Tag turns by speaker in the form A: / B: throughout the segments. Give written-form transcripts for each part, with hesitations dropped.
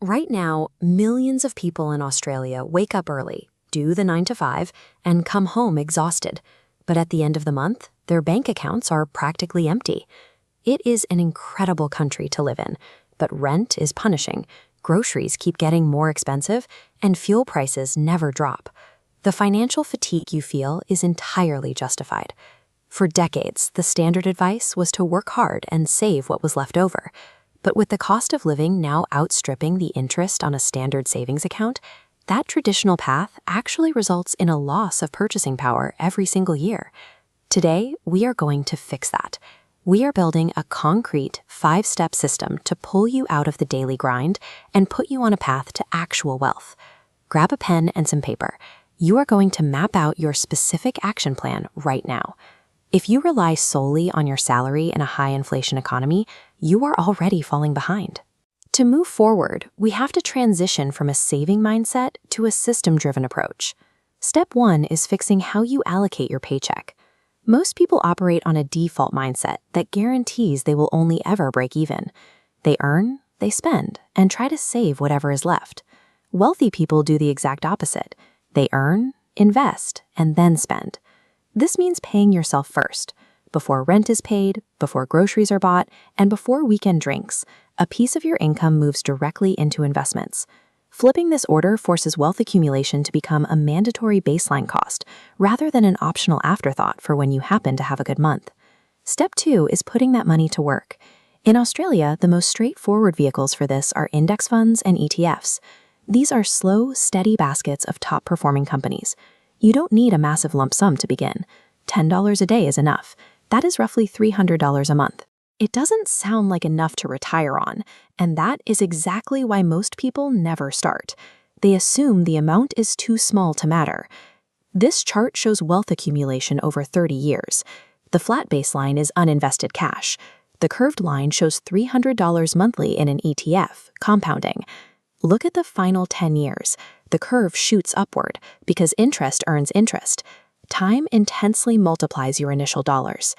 A: Right now, millions of people in Australia wake up early, do the 9 to 5, and come home exhausted. But at the end of the month, their bank accounts are practically empty. It is an incredible country to live in, but rent is punishing, groceries keep getting more expensive, and fuel prices never drop. The financial fatigue you feel is entirely justified. For decades, the standard advice was to work hard and save what was left over. But with the cost of living now outstripping the interest on a standard savings account, that traditional path actually results in a loss of purchasing power every single year. Today, we are going to fix that. We are building a concrete 5-step system to pull you out of the daily grind and put you on a path to actual wealth. Grab a pen and some paper. You are going to map out your specific action plan right now. If you rely solely on your salary in a high inflation economy, you are already falling behind. To move forward, we have to transition from a saving mindset to a system-driven approach. Step 1 is fixing how you allocate your paycheck. Most people operate on a default mindset that guarantees they will only ever break even. They earn, they spend, and try to save whatever is left. Wealthy people do the exact opposite. They earn, invest, and then spend. This means paying yourself first. Before rent is paid, before groceries are bought, and before weekend drinks, a piece of your income moves directly into investments. Flipping this order forces wealth accumulation to become a mandatory baseline cost, rather than an optional afterthought for when you happen to have a good month. Step 2 is putting that money to work. In Australia, the most straightforward vehicles for this are index funds and ETFs. These are slow, steady baskets of top-performing companies. You don't need a massive lump sum to begin. $10 a day is enough. That is roughly $300 a month. It doesn't sound like enough to retire on, and that is exactly why most people never start. They assume the amount is too small to matter. This chart shows wealth accumulation over 30 years. The flat baseline is uninvested cash. The curved line shows $300 monthly in an ETF, compounding. Look at the final 10 years. The curve shoots upward because interest earns interest. Time intensely multiplies your initial dollars.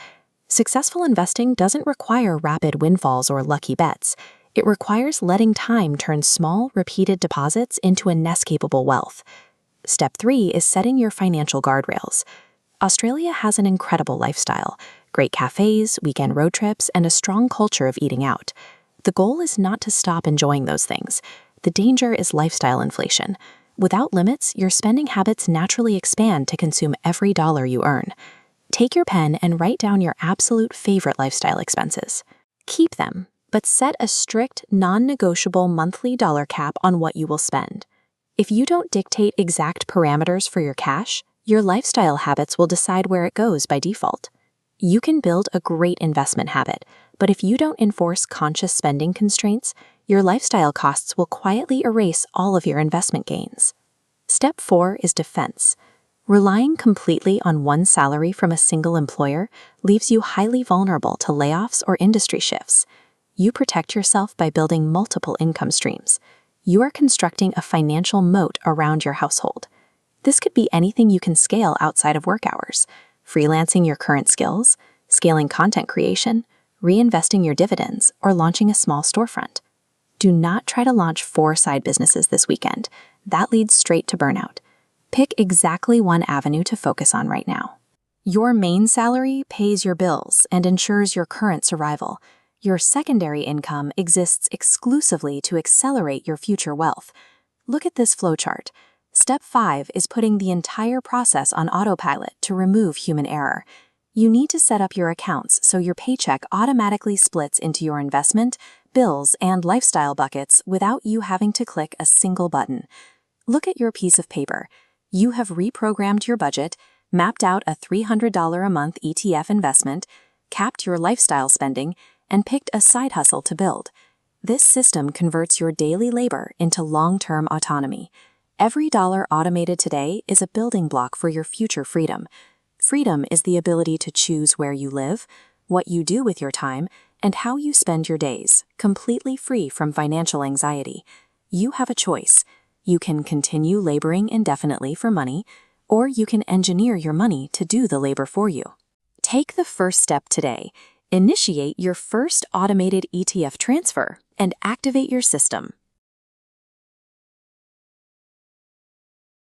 A: Successful investing doesn't require rapid windfalls or lucky bets. It requires letting time turn small, repeated deposits into an inescapable wealth. Step 3 is setting your financial guardrails. Australia has an incredible lifestyle, great cafes, weekend road trips, and a strong culture of eating out. The goal is not to stop enjoying those things. The danger is lifestyle inflation. Without limits, your spending habits naturally expand to consume every dollar you earn. Take your pen and write down your absolute favorite lifestyle expenses. Keep them, but set a strict, non-negotiable monthly dollar cap on what you will spend. If you don't dictate exact parameters for your cash, your lifestyle habits will decide where it goes by default. You can build a great investment habit, but if you don't enforce conscious spending constraints, your lifestyle costs will quietly erase all of your investment gains. Step 4 is defense. Relying completely on one salary from a single employer leaves you highly vulnerable to layoffs or industry shifts. You protect yourself by building multiple income streams. You are constructing a financial moat around your household. This could be anything you can scale outside of work hours: freelancing your current skills, scaling content creation, reinvesting your dividends, or launching a small storefront. Do not try to launch 4 side businesses this weekend. That leads straight to burnout. Pick exactly one avenue to focus on right now. Your main salary pays your bills and ensures your current survival. Your secondary income exists exclusively to accelerate your future wealth. Look at this flowchart. Step 5 is putting the entire process on autopilot to remove human error. You need to set up your accounts so your paycheck automatically splits into your investment, bills, and lifestyle buckets without you having to click a single button. Look at your piece of paper. You have reprogrammed your budget, mapped out a $300 a month ETF investment, capped your lifestyle spending, and picked a side hustle to build. This system converts your daily labor into long-term autonomy. Every dollar automated today is a building block for your future freedom. Freedom is the ability to choose where you live, what you do with your time, and how you spend your days, completely free from financial anxiety. You have a choice. You can continue laboring indefinitely for money, or you can engineer your money to do the labor for you. Take the first step today. Initiate your first automated ETF transfer and activate your system.